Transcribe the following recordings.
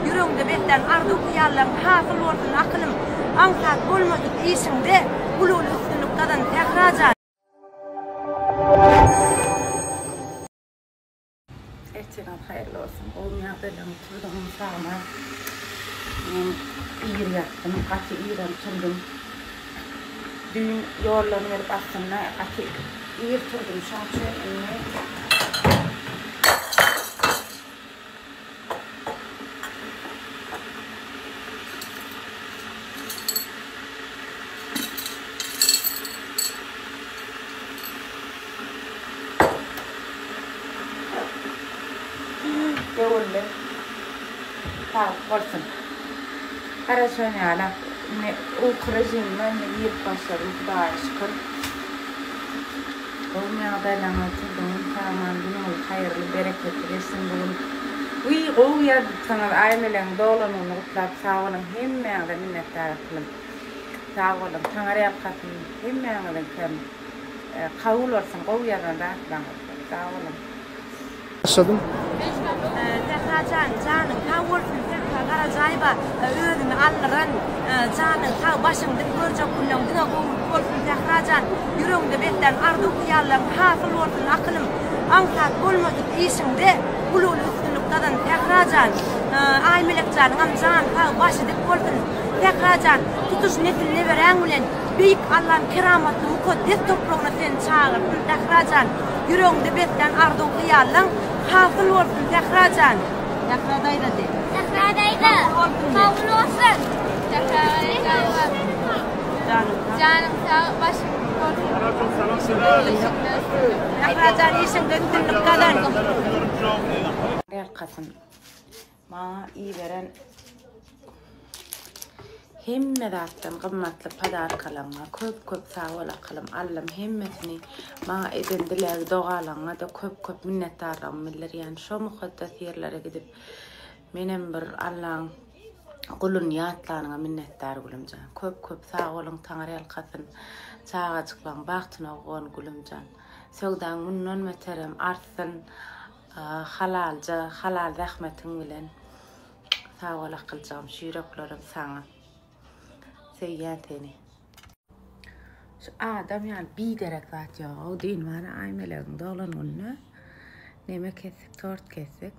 yüreğinde betten ardu kıyallam hasıl olsun akılım ansat bolmadı işinde bulul üstünlükten tekracan. Ertegen hayırlı olsun. Olmayan benim turduğum sağma. İyi yaptım. Katı iyi tundum. Dün yollarını verip aslında katı iyi tundum. Şansı Yolle. Tamam, olsun. Karışan yana. O krajimden yiyip başlarım daha şükür. Olmayan belanı tutduğum tamam günün hayırlı bereketli geçsin bulun. O yer sana ailelerin dolanını utlap sağ olun. Hemmeyağda minnettar kılın. Sağ olun. Tanrı yapkatın. Hemmeyağda kavul olsun. O yerden rahatlan. Sağ olun. Başladım. Tekracan canın kavursun tekrar acayba öğünü alırın canın kav başındaki görce kullandığına olsun tekracan yüreğinde betten ardu kıyallam hasıl olsun akılım ansat bolmadı işinde bulul üstünlükten tekracan ay melek canın amcan kav başındaki olsun tekracan tutuş nesilini veren ulen büyük Allah'ın keramatlı mukaddes toprağına sen çağır tekracan yüreğinde betten ardu kıyallam hasıl olsun tekracan. Tekradaydı de. Tekradaydı. Kavul olsun. Tekradaydı. Canım sağ başım olsun. Tekracan işin döndürlük kadar. Arkasın. Bana iyi veren hemmedattan kımmatlı padar kalama köp sağ ola kalım Allah'ım hemmetini bana edindiler doğalana da köp minnettarım miller yani şu mukaddes yerlere gidip benim bir Allah'ın kulun yatlarına minnettar gülümcan köp sağ olun Tanrı alkasın sağa çıklan baktına oğun gülümcan sögdan munnon meterim artsın halal rahmetin bilen sağ ola kılacağım şiireklerim sana Seyyateni. Şu adam yani bir derek var ya. O din var. Aymelerin dolan onu. Neme kesik, tort kesik.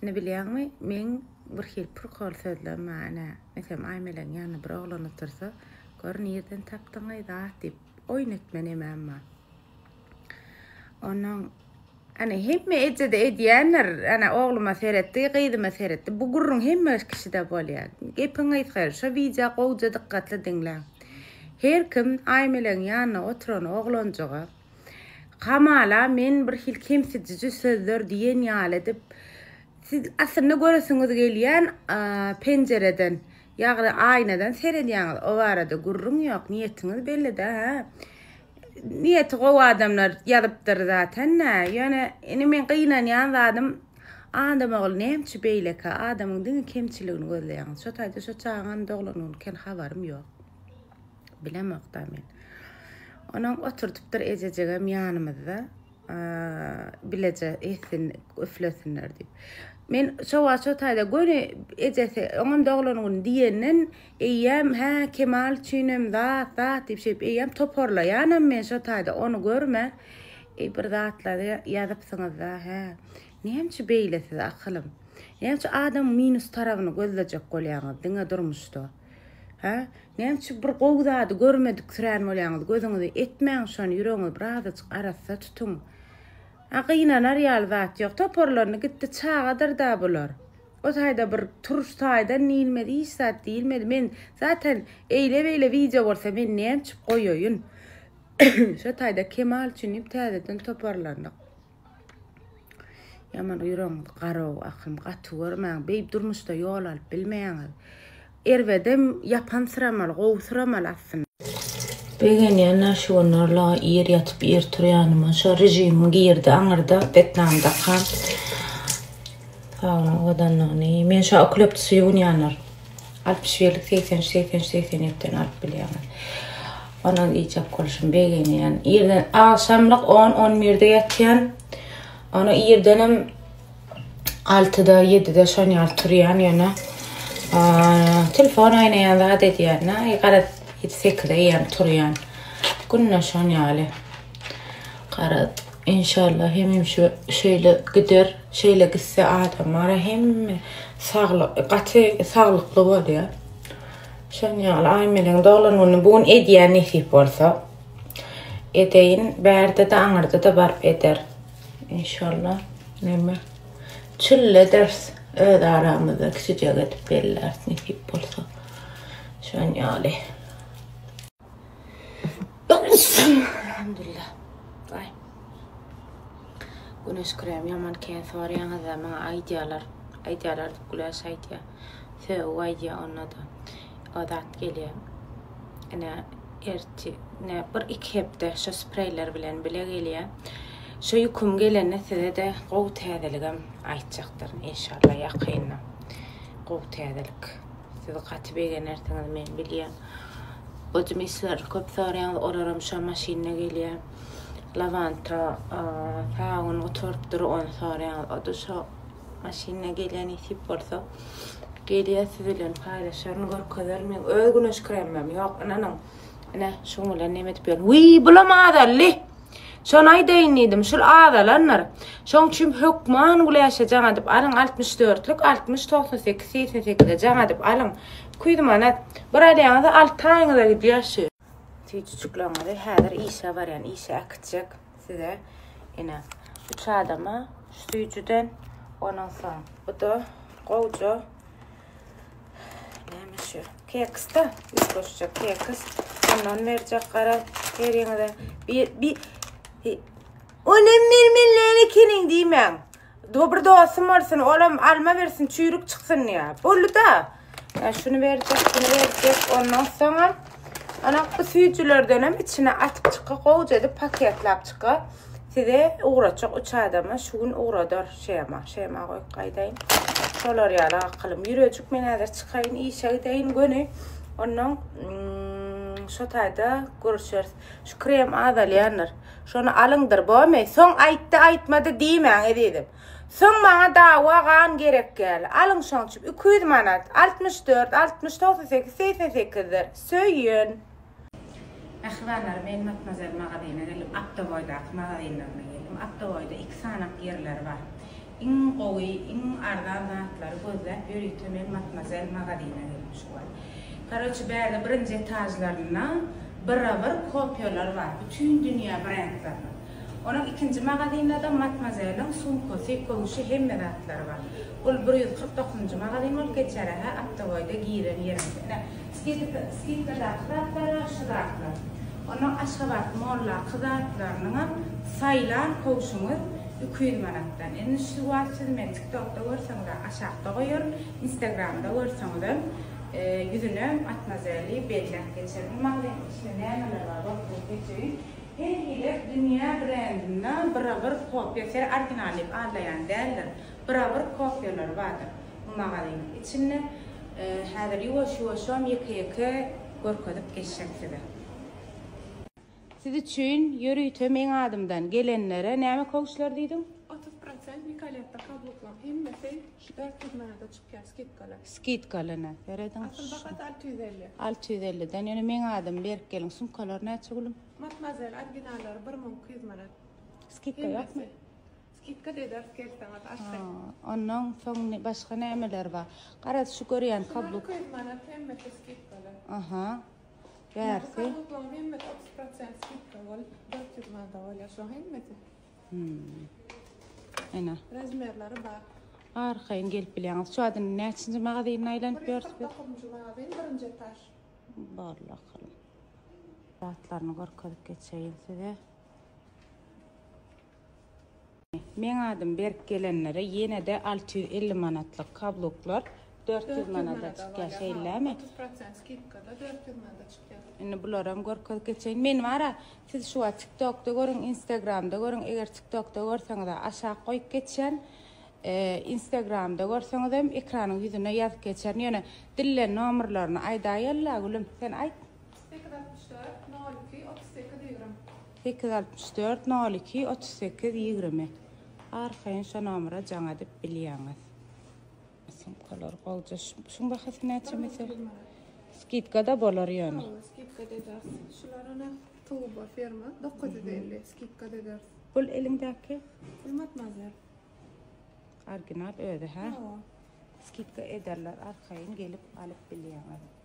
Ne biliyor musun? Ben bir hilpur kol sözlem mana. Mesela aymelerin yanına bir oğlan otursa. Gör niyeden taptığına idat deyip oynatmen ama. Onun hani hemme ecede ediyenler ana oğluma seyretti, kıydıma seyretti. Bu gurrun hemme kişi de bolya. Gepin aytgar, şu video qoğca dikkatli dinle. Her kim aymelerin yanına oturan oğlancağa kamala men bir hil kemsitici sözler diyen yal edip siz aslında görürsünüz geliyen pencereden yani aynadan seyrediyorsunuz. O arada gurrun yok, niyetiniz belli de ha. Niyeti o adamlar yazıptır zaten ne? Yani men kıyınan yan adam adam oğlu nemçi beyleka adamın dini kemçiliğini gözleyen. Şu tayda şu çağın doğlanın ken havarım yok. Bilemek da men. Onun oturtuptur ececeğim yanımızda. Bilece etsin üflesinler deyip. Men şu tayda göre ecese onun doğlanın diyenin eyyem ha Kemal çiğnem zat deyip şey eyyem toparlayanım men şu tayda onu görme bir zatla yazıpsınız da ha neyemçi beylesiz akılım neyemçi adam minus tarafını gözlecek kolyanız dine durmuştu ha neyemçi bir qoğdadı görmedik süren olyanız gözünüzü etmeyin şonu yüreğiniz birazcık arasa tutun Aqıyla nariyal zat yok. Toparlarını gitti çağadır da bular. O tayda bir turuş tayda nilmedi, hiç saat değilmedi. Men zaten eyle video olsa men neyem çıp koyuyun. Şu tayda Kemal çünüp tadeden toparlandık. Yaman yüreğim qaro akım qatı vermeyen. Beyip durmuş da yol alıp bilmeyen. Ervedem yapan sıramal, qoğu sıramal aslında. Begen yana şu onlarla yer yatıp yer turuyanıma şu rejimin girdi anırda Vietnam'da kan sağına odanlarını men şu okulöp suyun yanır 60'lik 80 yetten alıp biliyorlar onun icap konuşum begen yani yerden akşamlık 10-11'de yatyan onu yerdenim 6'da 7'de şonyal turyan yana. Telefon oynayan da dedi yana. Qara 8'de yan turyan. Günne şonyalı. Qara inşallah hem şu şöyle gider, şöyle gitse adamlara hem sağlıklı oluyor. Şonyal aymelen dolanını bugün ediyen nesip olsa. Edeyin berde de anırda da barp eder. İnşallah. Neyme? Çülle ders. Öde aramızda küçücük edip beller nesip olsa. Şonyali. Elhamdülillah. Ay. Güneş krem yaman keyin sorayan zaman aydiyalar güleş aydiya. Söv aydiya ona da adat geliyor. Ana erti ne bir iki hepde şu spreyler bilen bile geliyor. Şu yukum gelene size de qoğut edeligim aytacaqdır inşallah yaqinna. Qoğut edelik. Size qatı beğenirsiniz men biliyorum. Özümüzler köp sorayan oraram şu maşinne geliyor. Lavanta sağın oturupdur on sorayan o da şu maşinne gelen isip olsa geliyor sizinle paylaşırım görközler men öz güneş kremim yok anam. Ana şoňla nemet bilen. Wi bulamadı li. Şonay deýindim şol adalanlar. Şoň üçin hökman güläşe dip alın 64'lük 68 88'de jaňa dip alın. Kuýdumana bir aýda 6 aýyňda gidip ýaşy. Tüçüklerinde häzir işe var yani işe akıtacak size. Ene 3 adama stüdyodan ondan sonra bu da qoğucu. Neymiş şu? Keksta. Yusroşacak kekis. Ondan verecek qara. Yerine bir onun mirmirleri kinin diyemem. Dobr dostum olsun. Olam alma versin. Çüyrük çıksın ya. Bolu da. Ya şunu verecek. Bunu verecek. Ondan sonra ana bu süýüçlerden hem içine atıp çıka qoğucu edip paketlap çıka. Size uğraçak 3 adama şu gün uğradar şeyma koy qaydayın. Şolar ýaly akylym ýürecek men häzir çıkaýyn işe gideýin göni. Ondan şu taýda görüşeriz. Şu krem azalyanlar. Şonu alyňdyr bolmay. Soň aýtdy aýtmady diýmäň ededim. Soň maňa dawa gan gerek gel. Alyň şoňçy 200 manat 64 69 88'dir. Söýün. Ahwanlar men matmazel magadina gelip Aptaboyda magadinlerine geldim. Aptaboyda 2 sanak yerler var. İn qowy, in ardan zatlar gözläp ýörüýtüm men matmazel magadina gelmiş var. Karaçy bäde birinji etajlaryna bir kopyalar var. Bütün dünýä brendleri. Onun ikinci magadinada matmazelin sumkosy, köşe hemme zatlar var. Ol 149-njy magadin ol geçereha Aptaboyda giren ýerinde. Skitler aşıratlar. Onun aşabat molla kızartlarına saylan koşumuz 200 manattan. Eni şu wagtda men TikTokda görseňiz aşağıda goýar, Instagramda görseňiz yüzüne matmazelli belläp geçerim. Magazin içinde nämeler bar bakıp geçerin. Her ýerde dünýä brendinden bir kopya, orijinallik alayan däller. Bir kopyalar bardyr. Bu magazin içinde häzir ýuwaş-ýuwaşam ýeke görkezip geçşekdir. Siz üçün ýörüýtüm meň adymdan gelenlere näme koşlar diýdim? 30% Nikoletta kabloklar hemmesi 400 manata çıkýar skitkalar. Skitkalana beredin. Asıl bakat 650. 650'den ýöne meň adym berip gelin sumkalar näçe gulum? Matmazel orijinallar 1200 manat. Skitka ýokmy? Skitka dediler kelseňiz aşdy. Ondan soň başga nämeler bar? Gara şu görýän kablok. 200 manat hemmesi skitkalar. Aha. Bersi. Kabloklar hemmesi 30% skitka bol 400 manata bolýar şu hemmesi. Ana. Razmerleri bar. Arkayn gelip bilýäňiz. Şu adyn näçinji magazynyna aýlanyp ýörüp? 9-njy magazin 1-nji etaş. Barlak. Zatlaryny görkezip geçeýin size. Men adym berip gelenlere ýene de 650 manatlyk kabloklar 400 manata çıkýar şeýlemi? 30% skitkada 400 manata çıkýar. Indi bularam görkezip geçeýin. Men wara siz şu TikTokda görüň, Instagramda görüň. Eger TikTokda görseňiz aşağı goýup geçen, Instagramda görseňiz hem ekranyň ýüzüne ýazyp geçer. Ýöne dille nomerlaryny aýdaýarlar gülüm. Sen aýt. 864 02 38 20. 864 02 38 20. Arkayn şu nomera jaňa dip bilýäňiz. Sumkalar golja şuň bahasy näçe mesel? Skidka da bolar ýöne. Skipka deders. Şularına Tuğba firma 950 skipka deders. Bul elindäki Hürmetmezler. arginal öde ha. Hawa. Skidka ederler arkayn gelip alyp bilýäňiz.